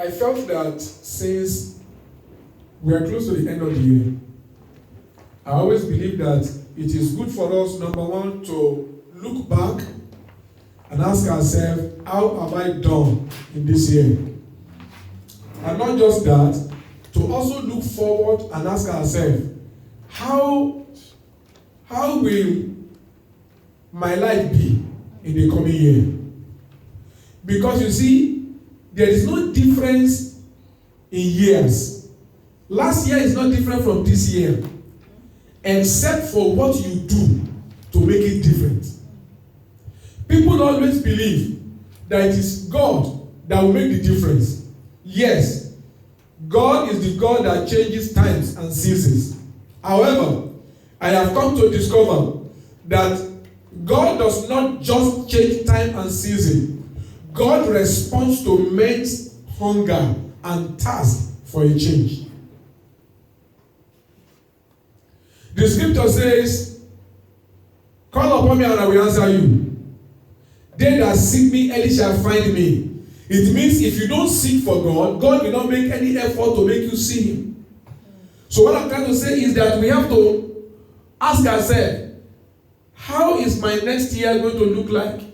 I felt that since we are close to the end of the year, I always believe that it is good for us, number one, to look back and ask ourselves, how have I done in this year? And not just that, to also look forward and ask ourselves, how will my life be in the coming year? Because you see, there is no difference in years. Last year is not different from this year, except for what you do to make it different. People always believe that it is God that will make the difference. Yes, God is the God that changes times and seasons. However, I have come to discover that God does not just change time and season. God responds to men's hunger and thirst for a change. The scripture says, call upon me and I will answer you. They that seek me early shall find me. It means if you don't seek for God, God will not make any effort to make you see Him. So what I'm trying to say is that we have to ask ourselves, how is my next year going to look like?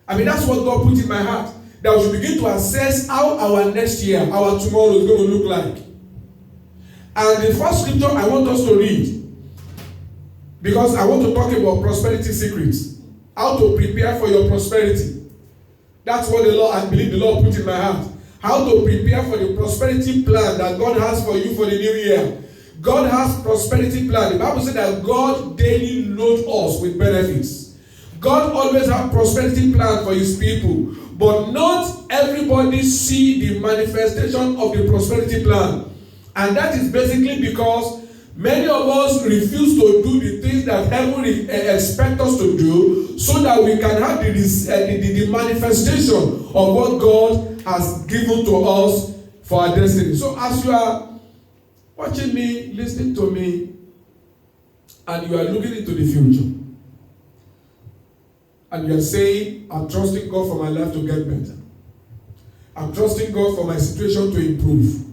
I mean, that's what God put in my heart. That we should begin to assess how our next year, our tomorrow is going to look like. And the first scripture I want us to read, because I want to talk about prosperity secrets. How to prepare for your prosperity. That's what the Lord, I believe the Lord put in my heart. How to prepare for the prosperity plan that God has for you for the new year. God has prosperity plan. The Bible says that God daily loads us with benefits. God always has prosperity plan for His people. But not everybody see the manifestation of the prosperity plan. And that is basically because many of us refuse to do the things that heaven expects us to do, so that we can have the manifestation of what God has given to us for our destiny. So as you are watching me, listening to me, and you are looking into the future, and you are saying, I'm trusting God for my life to get better. I'm trusting God for my situation to improve.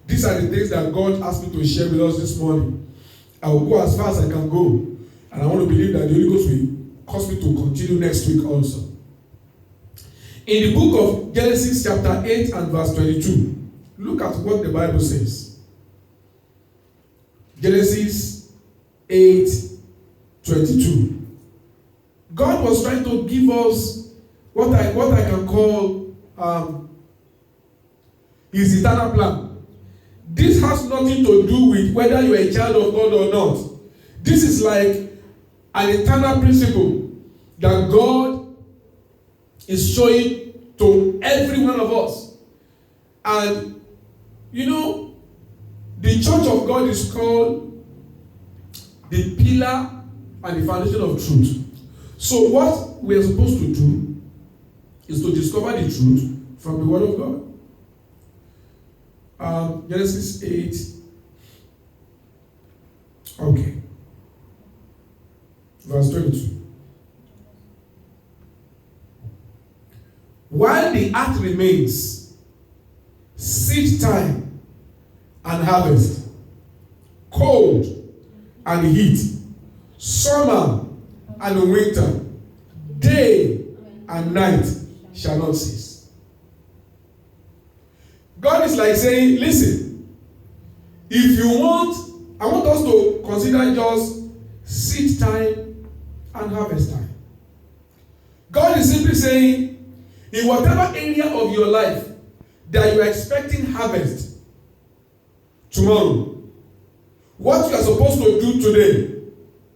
These are the things that God asked me to share with us this morning. I will go as far as I can go. And I want to believe that the Holy Ghost will cause me to continue next week also. In the book of Genesis chapter 8 and verse 22, look at what the Bible says. Genesis 8, 22. God was trying to give us what I can call His eternal plan. This has nothing to do with whether you are a child of God or not. This is like an eternal principle that God is showing to every one of us. And you know, the church of God is called the pillar and the foundation of truth. So what we are supposed to do is to discover the truth from the Word of God. Genesis 8. Okay. Verse 22. While the earth remains, seed time and harvest, cold and heat, summer and winter, day and night shall not cease. God is like saying, listen, if you want, I want us to consider just seed time and harvest time. God is simply saying, in whatever area of your life that you are expecting harvest tomorrow, what you are supposed to do today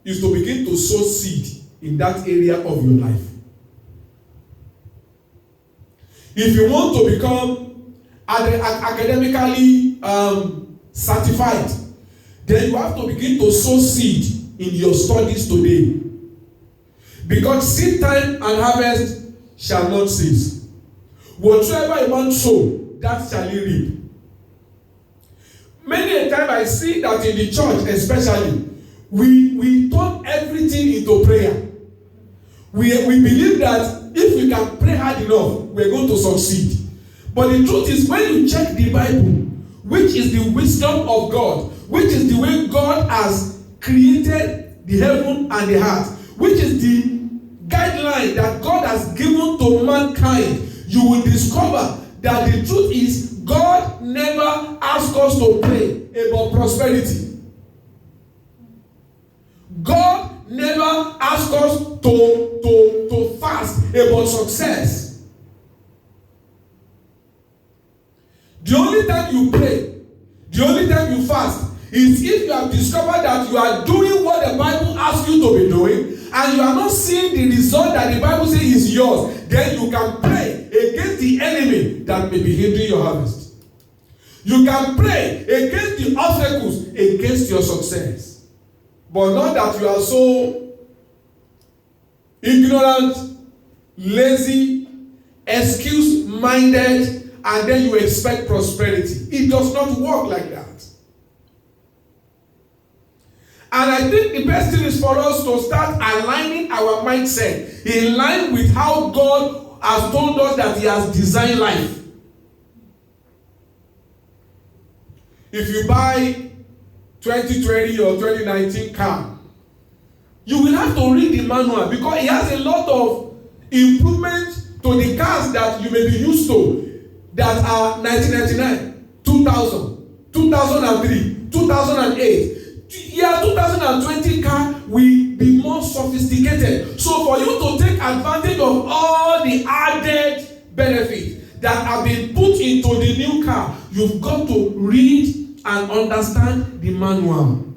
is to begin to sow seed in that area of your life. If you want to become academically certified, then you have to begin to sow seed in your studies today. Because seed time and harvest shall not cease. Whatsoever a man sow, that shall he reap. Many a time I see that in the church especially, we turn everything into prayer. We believe that if we can pray hard enough, we're going to succeed. But the truth is, when you check the Bible, which is the wisdom of God, which is the way God has created the heaven and the earth, which is the guideline that God has given to mankind, you will discover that the truth is God never asked us to pray about prosperity. God never asked us to fast about success. The only time you pray, the only time you fast, is if you have discovered that you are doing what the Bible asks you to be doing, and you are not seeing the result that the Bible says is yours, then you can pray against the enemy that may be hindering your harvest. You can pray against the obstacles against your success. But not that you are so ignorant, lazy, excuse-minded, and then you expect prosperity. It does not work like that. And I think the best thing is for us to start aligning our mindset in line with how God has told us that He has designed life. If you buy 2020 or 2019 car, you will have to read the manual because it has a lot of improvements to the cars that you may be used to that are 1999, 2000, 2003, 2008. Year 2020 car will be more sophisticated. So for you to take advantage of all the added benefits that have been put into the new car, you've got to read and understand the manual.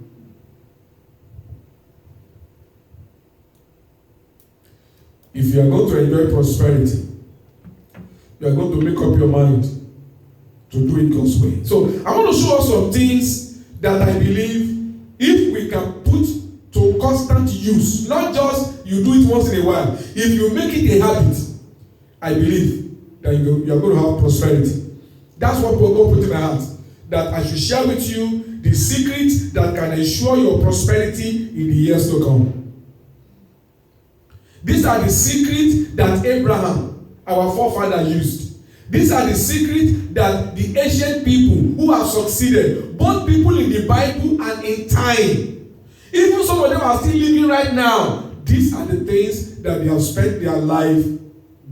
If you are going to enjoy prosperity, you are going to make up your mind to do it God's way. So I want to show us some things that I believe if we can put to constant use, not just you do it once in a while. If you make it a habit, I believe that you are going to have prosperity. That's what God put in my heart, that I should share with you the secret that can ensure your prosperity in the years to come. These are the secrets that Abraham, our forefather, used. These are the secrets that the ancient people who have succeeded, both people in the Bible and in time, even some of them are still living right now. These are the things that they have spent their life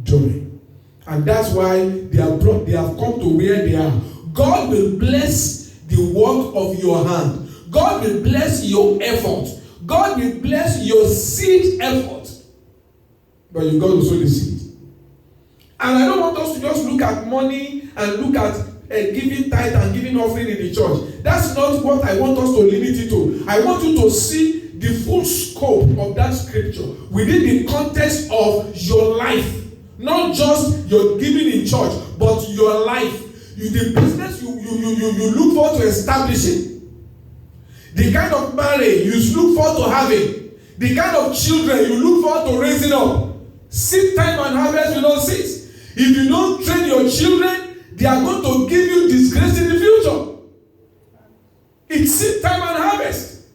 doing. And that's why they have come to where they are. God will bless the work of your hand. God will bless your effort. God will bless your seed effort. But you've got to sow the seed. And I don't want us to just look at money and look at giving tithe and giving offering in the church. That's not what I want us to limit it to. I want you to see the full scope of that scripture within the context of your life. Not just your giving in church, but your life. The business you look forward to establishing. The kind of marriage you look forward to having. The kind of children you look forward to raising up. Seed time and harvest will not cease. If you don't train your children, they are going to give you disgrace in the future. It's seed time and harvest.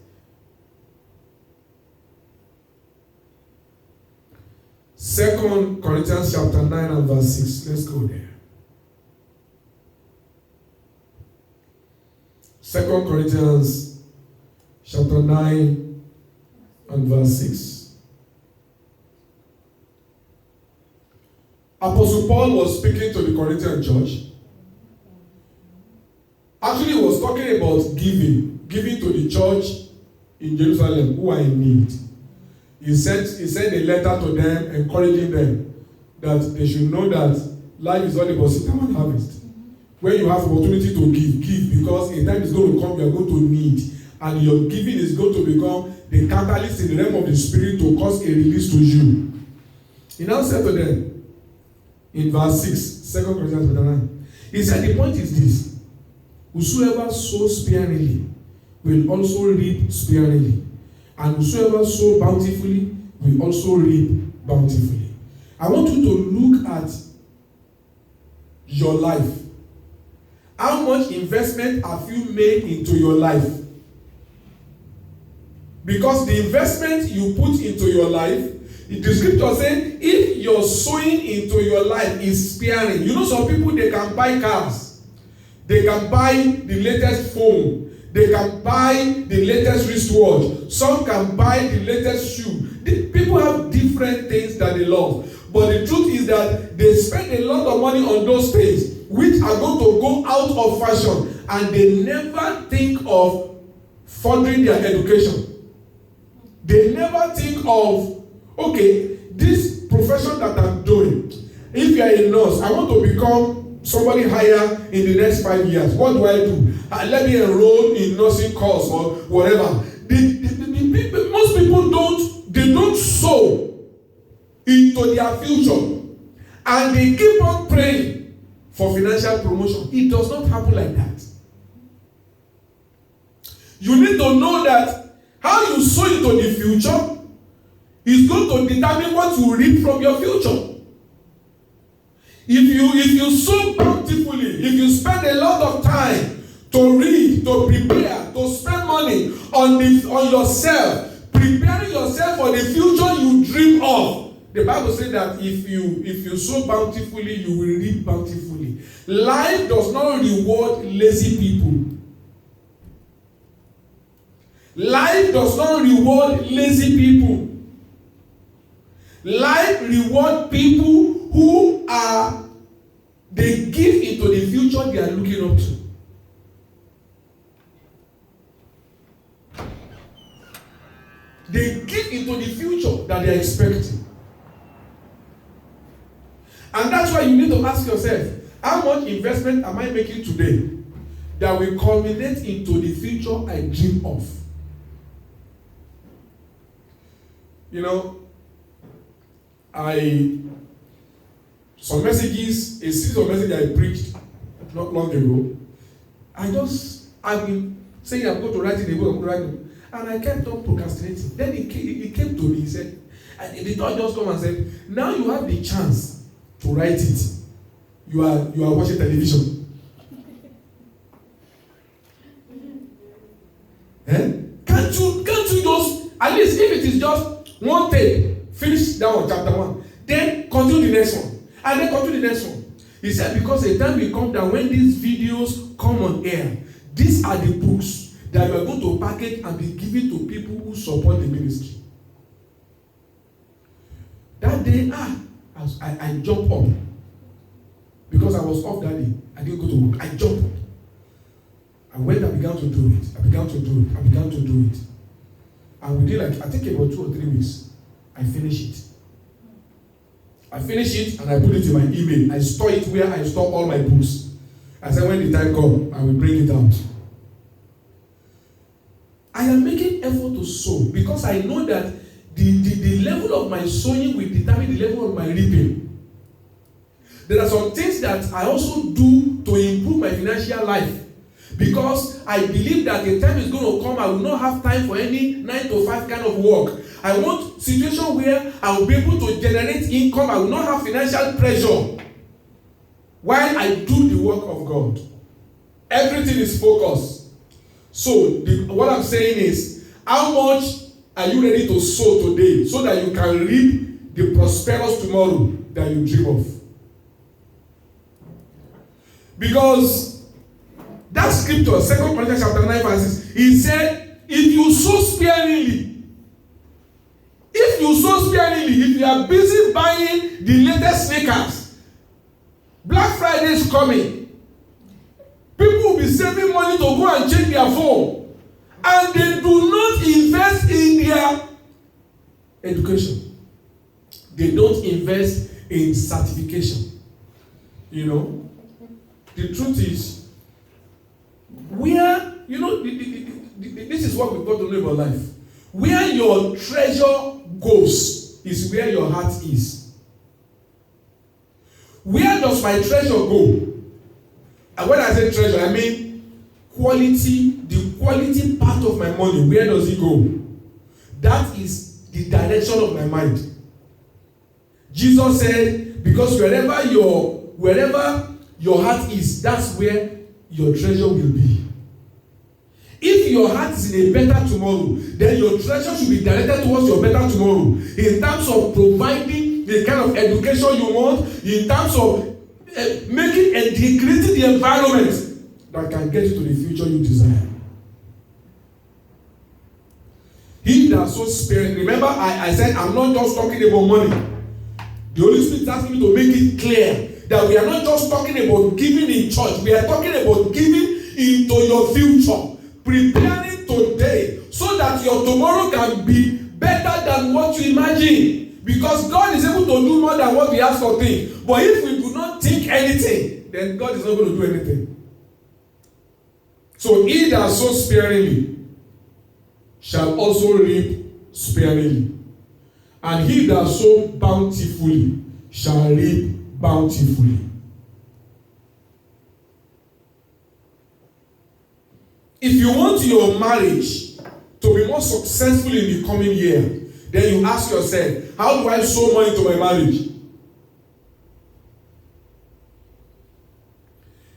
Second Corinthians chapter 9 and verse 6. Let's go there. 2 Corinthians chapter 9 and verse 6. Apostle Paul was speaking to the Corinthian church. Actually, he was talking about giving to the church in Jerusalem who are in need. He sent a letter to them encouraging them that they should know that life is all about seed time and harvest. When you have opportunity to give because a time is going to come you are going to need, and your giving is going to become the catalyst in the realm of the spirit to cause a release to you. He now said to them in verse 6, 2 Corinthians 9, he said the point is this: whosoever sows sparingly will also reap sparingly, and whosoever sows bountifully will also reap bountifully. I want you to look at your life. How much investment have you made into your life? Because the investment you put into your life The scripture says, if your sowing into your life is sparing, you know some people, they can buy cars, they can buy the latest phone, they can buy the latest wristwatch, some can buy the latest shoe. People have different things that they love. But the truth is that they spend a lot of money on those things which are going to go out of fashion, and they never think of furthering their education. They never think of, okay, this profession that I'm doing, if you are a nurse, I want to become somebody higher in the next 5 years. What do I do? Let me enroll in nursing course or whatever. Most people don't sow into their future, and they keep on praying for financial promotion. It does not happen like that. You need to know that how you sow into the future is going to determine what you reap from your future. If you sow bountifully, if you spend a lot of time to read, to prepare, to spend money on yourself, preparing yourself for the future you dream of, the Bible says that if you sow bountifully, you will reap bountifully. Life does not reward lazy people. Life does not reward lazy people. Life rewards people who they give into the future they are looking up to. They give into the future that they are expecting. And that's why you need to ask yourself, how much investment am I making today that will culminate into the future I dream of? You know, some messages, a series of messages I preached not long ago, I've been saying I'm going to write in a book, I'm going to write it, and I kept on procrastinating. Then he came to me, he said, and the thought just come and said, now you have the chance to write it. You are watching television. Can't you just, at least if it is just one tape, finish that one, chapter 1, then continue the next one, and then continue the next one. He said, because a time will come that when these videos come on air, these are the books that you are going to package and be given to people who support the ministry. That day, I jumped up because I was off that day. I didn't go to work. I jumped up. I went and began to do it. I began to do it. And within I think about 2 or 3 weeks, I finished it. And I put it in my email. I store it where I store all my books. I said, when the time comes, I will bring it out. I am making effort to sow because I know that the level of my sowing will determine the level of my reaping. There are some things that I also do to improve my financial life, because I believe that the time is going to come I will not have time for any 9 to 5 kind of work. I want situation where I will be able to generate income. I will not have financial pressure while I do the work of God. Everything is focused. So what I'm saying is, how much are you ready to sow today so that you can reap the prosperous tomorrow that you dream of? Because that scripture, 2 Corinthians chapter 9 verses, he said, if you sow sparingly, if you are busy buying the latest sneakers, Black Friday is coming. People will be saving money to go and check their phone, and they do not invest in their education. They don't invest in certification. You know, the truth is, where, you know, this is what we've got to know about life. Where your treasure goes is where your heart is. Where does my treasure go? And when I say treasure, I mean quality, the quality part of my money. Where does it go? That is the direction of my mind. Jesus said, because wherever your heart is, that's where your treasure will be. If your heart is in a better tomorrow, then your treasure should be directed towards your better tomorrow. In terms of providing the kind of education you want, in terms of making and creating the environment that can get you to the future you desire. He that sows sparingly. Remember, I said I'm not just talking about money. The Holy Spirit is asking me to make it clear that we are not just talking about giving in church. We are talking about giving into your future. Preparing today so that your tomorrow can be better than what you imagine. Because God is able to do more than what we ask or think. But if we do not think anything, then God is not going to do anything. So he that sows sparingly shall also reap sparingly. And he that sows bountifully shall reap bountifully. If you want your marriage to be more successful in the coming year, then you ask yourself, how do I sow money to my marriage?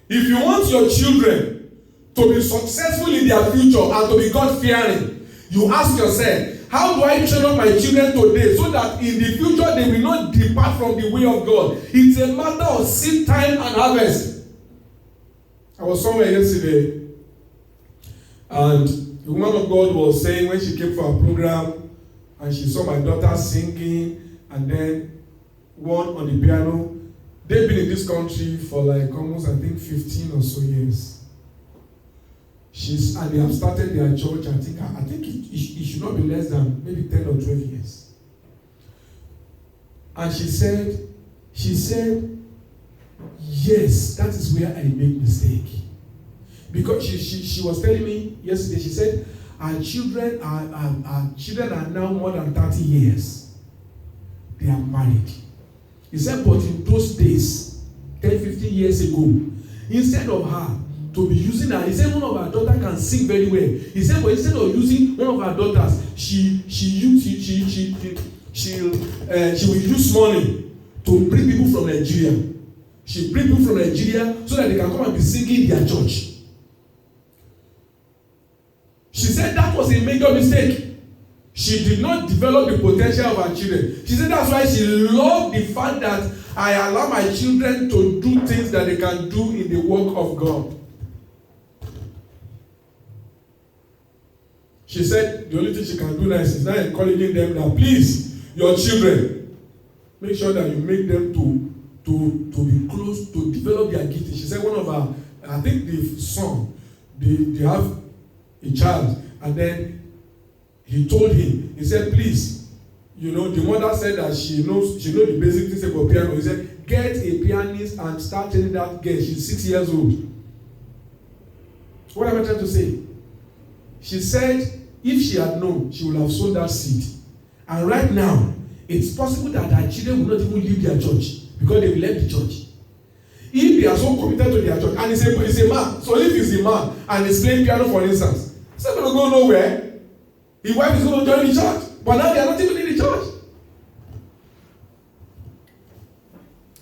If you want your children to be successful in their future and to be God-fearing, you ask yourself, how do I train up my children today so that in the future they will not depart from the way of God? It's a matter of seed time and harvest. I was somewhere yesterday, and the woman of God was saying when she came for a program and she saw my daughter singing and then one on the piano. They've been in this country for like almost, I think, 15 or so years. And they have started their church. I think it should not be less than maybe 10 or 12 years. And she said, yes, that is where I make mistake. Because she was telling me yesterday, she said, our children are now more than 30 years. They are married. He said, but in those days, 10, 15 years ago, instead of her to be using her, he said one of our daughters can sing very well. He said, but instead of using one of our daughters, she will use money to bring people from Nigeria. She bring people from Nigeria so that they can come and be singing in their church. She said that was a major mistake. She did not develop the potential of her children. She said that's why she loved the fact that I allow my children to do things that they can do in the work of God. She said the only thing she can do now is now encouraging them that please, your children, make sure that you make them to be close, to develop their gifting. She said one of her, I think the son, they have a child, and then he told him, he said, please, the mother said that she knows the basic things about piano. He said, get a pianist and start training that girl. She's 6 years old. What am I trying to say? She said, if she had known, she would have sown that seed. And right now, it's possible that her children will not even leave their church because they will leave the church. If they are so committed to their church, and it's a man, so if he's a man and he's playing piano, for instance, he's not going to go nowhere. His wife is going to join the church, but now they are not even in the church.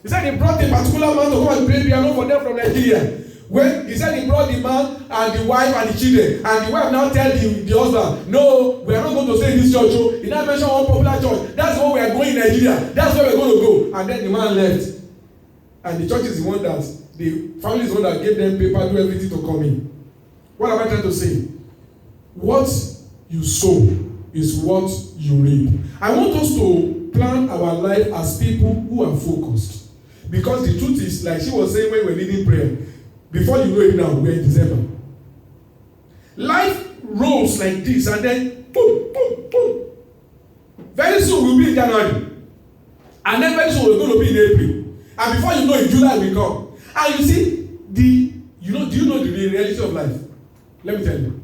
He said he brought a particular man to come and play piano for them from Nigeria. When he said he brought the man and the wife and the children, and the wife now tell the husband, no, we are not going to stay in this church. So he now mentioned one popular church. That's where we are going in Nigeria. That's where we are going to go. And then the man left. And the church is the one that, the family is the one that gave them paper, do everything to come in. What am I trying to say? What you sow is what you reap. I want us to plan our life as people who are focused. Because the truth is, like she was saying when we were leading prayer, before you know it now, we're in December. Life rolls like this, and then boom, boom, boom. Very soon we'll be in January. And then very soon we're going to be in April. And before you know it, July will come. And you see, do you know the reality of life? Let me tell you.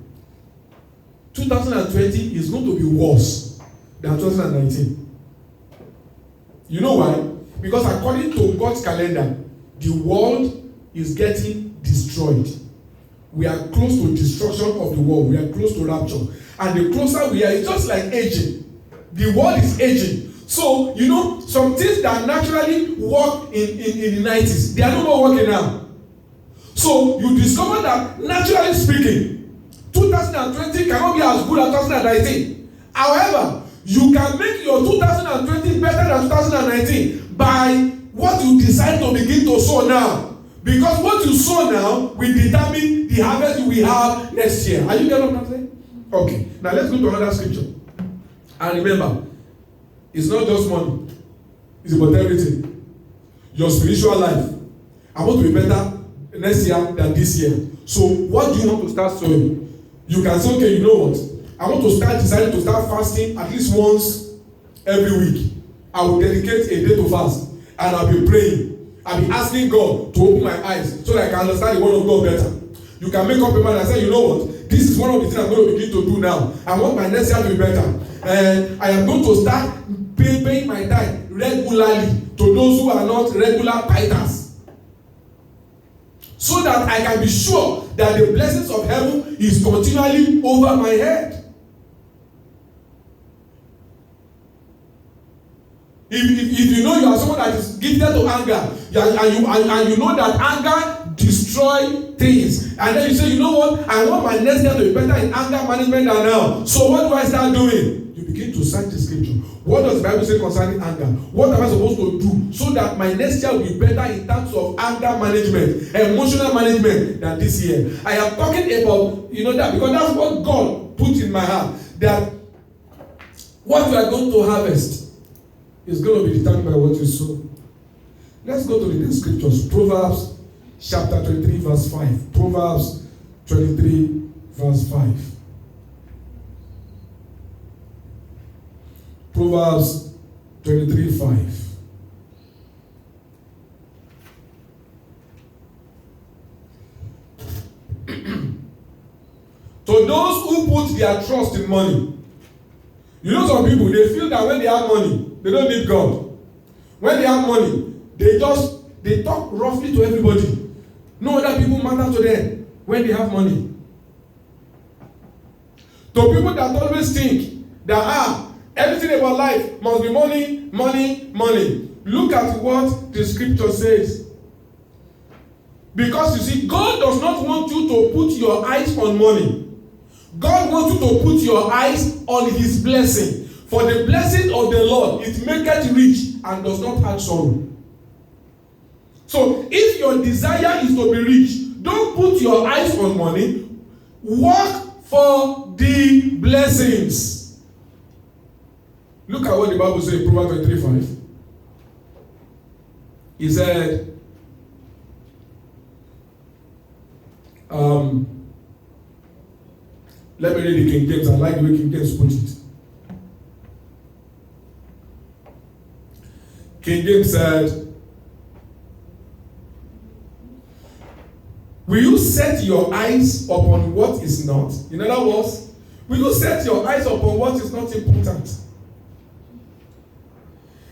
2020 is going to be worse than 2019. You know why? Because according to God's calendar, the world is getting destroyed. We are close to destruction of the world. We are close to rapture. And the closer we are, it's just like aging. The world is aging. So, some things that naturally work in the 90s, they are no more working now. So, you discover that, naturally speaking, 2020 cannot be as good as 2019. However, you can make your 2020 better than 2019 by what you decide to begin to sow now. Because what you sow now will determine the harvest you will have next year. Are you getting what I'm saying? Okay. Now let's go to another scripture. And remember, it's not just money. It's about everything. Your spiritual life. I want to be better next year than this year. So what do you want to start sowing? You can say, okay, you know what? I want to start deciding to start fasting at least once every week. I will dedicate a day to fast. And I'll be praying. I'll be asking God to open my eyes so that I can understand the word of God better. You can make up your mind and say, you know what? This is one of the things I'm going to begin to do now. I want my next year to be better. And I am going to start paying my tithe regularly to those who are not regular tithers. So that I can be sure that the blessings of heaven is continually over my head. If you know you are someone that is gifted to anger, and you know that anger destroys things, and then you say, you know what, I want my next year to be better in anger management than now. So what do I start doing? You begin to search the scripture. What does the Bible say concerning anger? What am I supposed to do so that my next year will be better in terms of anger management, emotional management than this year? I am talking about, that because that's what God put in my heart, that what you are going to harvest is going to be determined by what you sow. Let's go to the next scriptures. Proverbs chapter 23 verse 5. Proverbs 23 verse 5. Proverbs 23 5. To those who put their trust in money. You know some people, they feel that when they have money, they don't need God. When they have money, they talk roughly to everybody. No other people matter to them when they have money. To people that always think that everything about life must be money, money, money. Look at what the scripture says. Because you see, God does not want you to put your eyes on money. God wants you to put your eyes on his blessing. For the blessing of the Lord, it maketh rich and does not add sorrow. So if your desire is to be rich, don't put your eyes on money. Work for the blessings. Look at what the Bible says in Proverbs 23:5. He said, let me read the King James. I like the way King James put it. King James said, will you set your eyes upon what is not? In other words, will you set your eyes upon what is not important?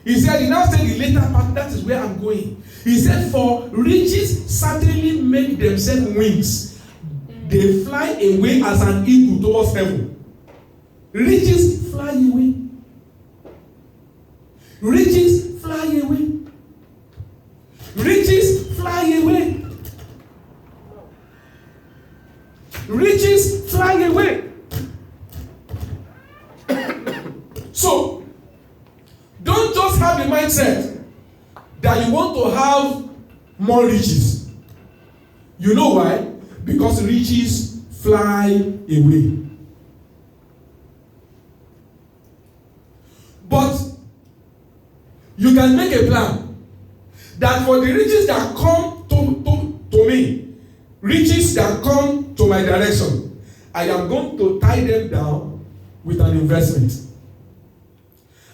He said, he now said the later part, that is where I'm going. He said, for riches certainly make themselves wings. They fly away as an eagle towards heaven. Riches fly away. Riches fly away. Riches fly away. Riches fly away. So, don't just have the mindset that you want to have more riches. You know why? Because riches fly away. But you can make a plan that for the riches that come to me, riches that come to my direction, I am going to tie them down with an investment.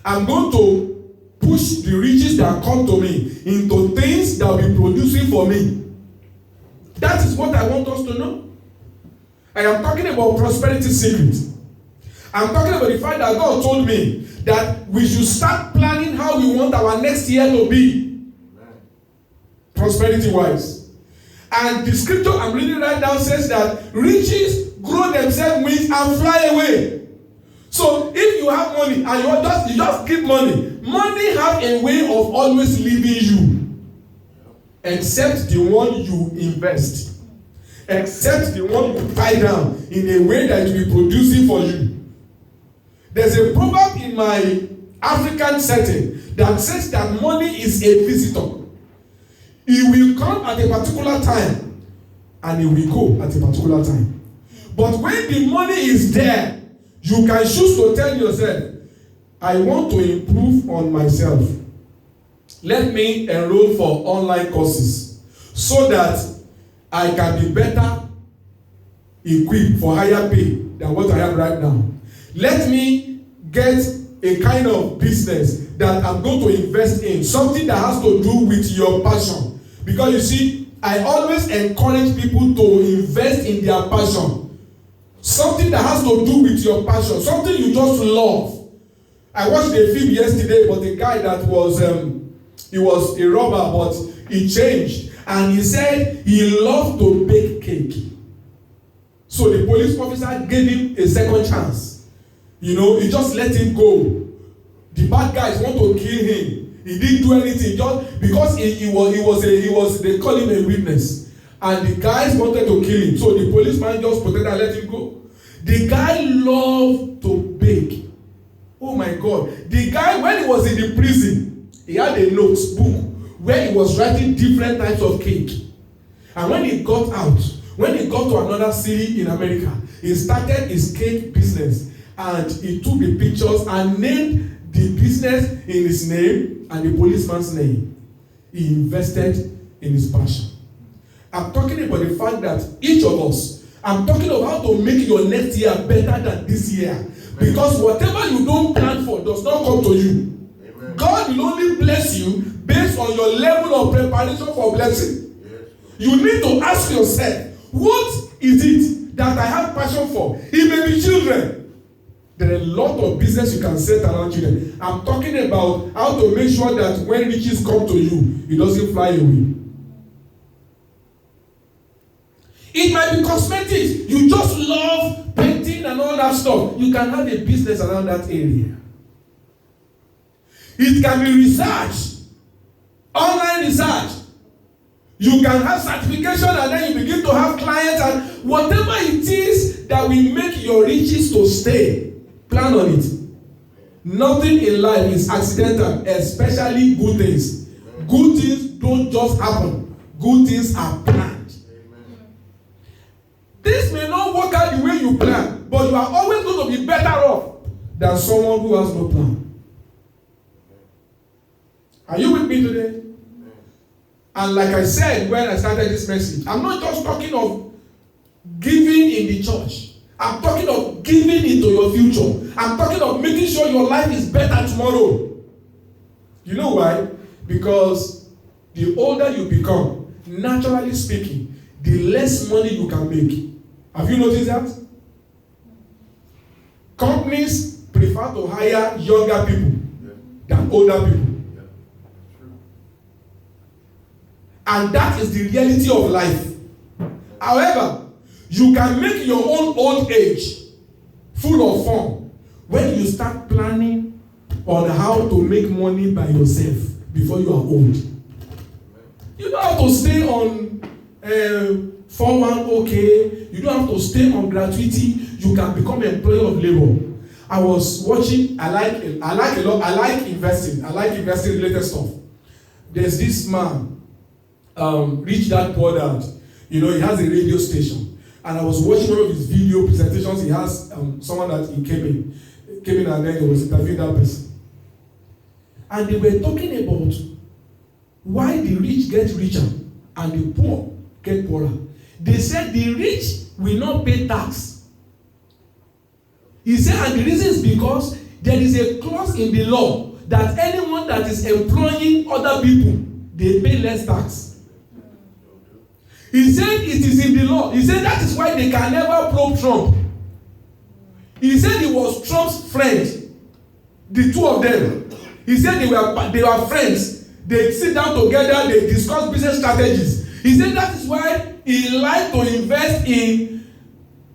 I'm going to push the riches that come to me into things that will be producing for me. That is what I want us to know. I am talking about prosperity secret. I'm talking about the fact that God told me that we should start planning how we want our next year to be. Prosperity wise. And the scripture I'm reading right now says that riches grow themselves wings and fly away. So if you have money and you just keep money have a way of always leaving you. Except the one you invest. except the one you tie down in a way that it will be producing for you. There's a proverb in my African setting that says that money is a visitor. It will come at a particular time and it will go at a particular time. But when the money is there, you can choose to tell yourself, I want to improve on myself. Let me enroll for online courses so that I can be better equipped for higher pay than what I am right now. Let me get a kind of business that I'm going to invest in, something that has to do with your passion. Because you see, I always encourage people to invest in their passion. Something that has to do with your passion, something you just love. I watched a film yesterday about a guy that was, he was a robber, but he changed. And he said he loved to bake cake. So the police officer gave him a second chance. You know, he just let him go. The bad guys want to kill him. He didn't do anything just because he was they call him a witness. And the guys wanted to kill him. So the policeman just protected and let him go. The guy loved to bake. Oh my God. The guy, when he was in the prison, he had a notebook where he was writing different types of cake. And when he got out, when he got to another city in America, he started his cake business. And he took the pictures and named the business in his name and the policeman's name. He invested in his passion. I'm talking about the fact that each of us, I'm talking about how to make your next year better than this year. Because whatever you don't plan for does not come to you. Amen. God will only bless you based on your level of preparation for blessing. Yes. You need to ask yourself, what is it that I have passion for? It may be children. There are a lot of business you can set around children. I'm talking about how to make sure that when riches come to you, it doesn't fly away. It might be cosmetics. You just love painting and all that stuff. You can have a business around that area. It can be research, online research. You can have certification and then you begin to have clients and whatever it is that will make your riches to stay. Plan on it. Nothing in life is accidental, especially good things. Good things don't just happen. Good things are planned. This may not work out the way you plan, but you are always going to be better off than someone who has no plan. Are you with me today? And like I said when I started this message, I'm not just talking of giving in the church. I'm talking of giving into your future. I'm talking of making sure your life is better tomorrow. You know why? Because the older you become, naturally speaking, the less money you can make. Have you noticed that? Companies prefer to hire younger people than older people. And that is the reality of life. However, you can make your own old age full of fun when you start planning on how to make money by yourself before you are old. You don't have to stay on 401k. You don't have to stay on gratuity. You can become an employee of labor. I was watching. I like a lot. I like investing. I like investing related stuff. There's this man, Rich Dad Poor Dad. You know, he has a radio station. And I was watching one of his video presentations. He has someone that he came in and then he was interviewing that person. And they were talking about why the rich get richer and the poor get poorer. They said the rich will not pay tax. He said, and the reason is because there is a clause in the law that anyone that is employing other people, they pay less tax. He said it is in the law. He said that is why they can never probe Trump. He said he was Trump's friend. The two of them. He said they were friends. They sit down together, they discuss business strategies. He said that is why he liked to invest in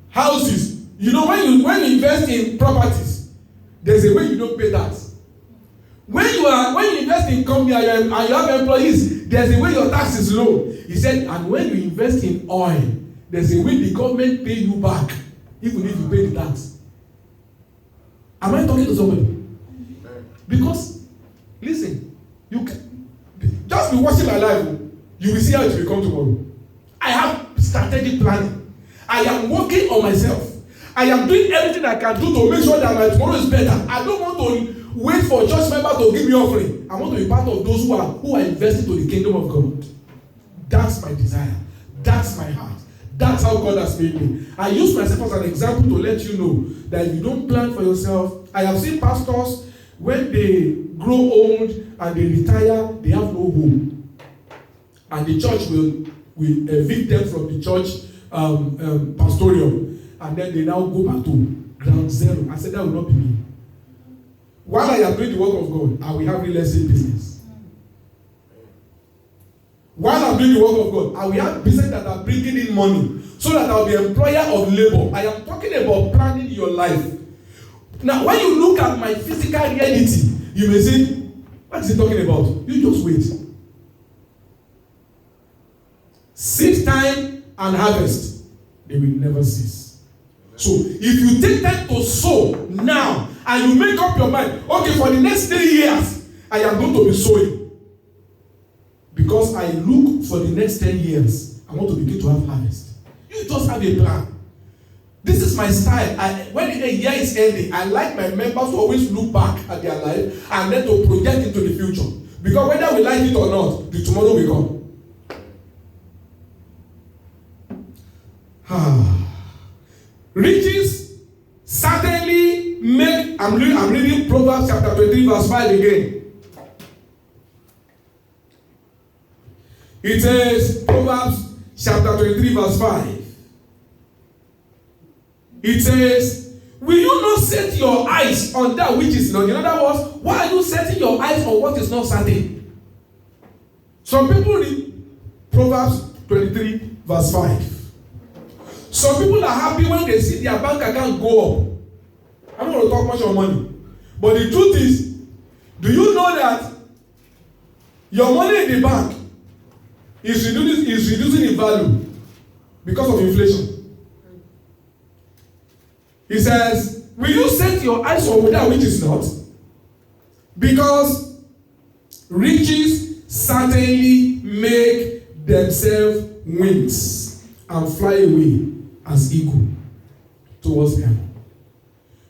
houses. You know, when you invest in properties, there's a way you don't pay tax. When you invest in company and you have employees, there's a way your tax is low. He said, and when you invest in oil, there's a way the government pay you back, even if you pay the tax. Am I talking to somebody? Because, listen, you can just be watching my life. You will see how it will come tomorrow. I have strategic planning. I am working on myself. I am doing everything I can do to make sure that my tomorrow is better. I don't want to wait for a church member to give me offering. I want to be part of those who are investing to the kingdom of God. That's my desire. That's my heart. That's how God has made me. I use myself as an example to let you know that if you don't plan for yourself, I have seen pastors, when they grow old and they retire, they have no home. And the church will evict them from the church pastoral. And then they now go back to ground zero. I said that will not be me. While I am doing the work of God, I will have real estate business. While I'm doing the work of God, I will have business that are bringing in money, so that I'll be employer of labor. I am talking about planning your life. Now, when you look at my physical reality, you may say, what is he talking about? You just wait. Seed time and harvest, they will never cease. So, if you take time to sow now, and you make up your mind, okay, for the next 3 years, I am going to be sowing. Because I look for the next 10 years, I want to begin to have harvest. You just have a plan. This is my style. When the year is ending, I like my members to always look back at their life and then to project into the future. Because whether we like it or not, the tomorrow will come. Riches certainly make, I'm reading Proverbs chapter 23 verse 5 again. It says, Proverbs chapter 23 verse 5. It says, will you not set your eyes on that which is not? In other words, why are you setting your eyes on what is not certain? Some people read Proverbs 23 verse 5. Some people are happy when they see their bank account go up. I don't want to talk much on money. But the truth is, do you know that your money in the bank is reducing in value because of inflation? He says, will you set your eyes on that which is not? Because riches certainly make themselves wings and fly away as eagle towards them.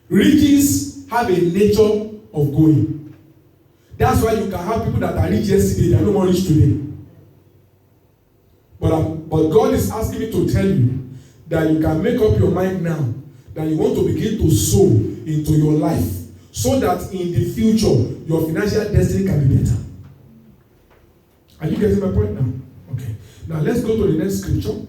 Riches have a nature of going. That's why you can have people that are rich yesterday, they are no more rich today. But God is asking me to tell you that you can make up your mind now that you want to begin to sow into your life, so that in the future your financial destiny can be better. Are you getting my point now? Okay. Now let's go to the next scripture.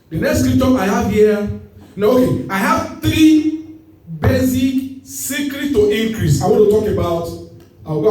The next scripture I have here. Now, okay, I have 3 basic secrets to increase. I want to talk about. I'll go